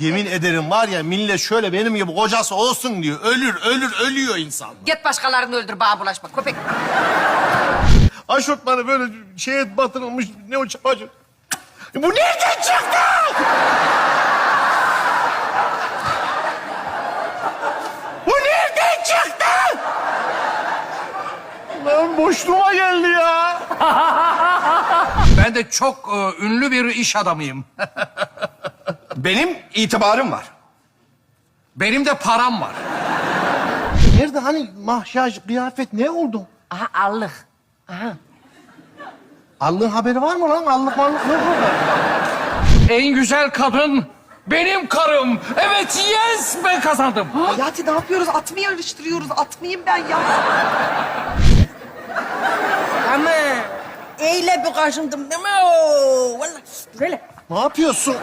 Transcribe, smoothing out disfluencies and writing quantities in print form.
Yemin ederim var ya millet şöyle benim gibi kocası olsun diyor. Ölüyor insan. Git başkalarını öldür, bana bulaşma köpek. Aşortmanı böyle şeye batırılmış ne o çabacı. Bu nereden çıktı? Bu nereden çıktı? Lan boşluğuma geldi ya. Ben de çok ünlü bir iş adamıyım. Benim itibarım var. Benim de param var. Nerede hani makyaj, kıyafet ne oldu? Aha allık. Allığın haberi var mı lan? Allık mallık ne burada? En güzel kadın benim karım. Evet, yes, ben kazandım. Hayati ne yapıyoruz? At mı yarıştırıyoruz? Atmayayım ben ya. Ama eyle bir kaşındım değil mi? Oo, vallahi böyle. Ne yapıyorsun?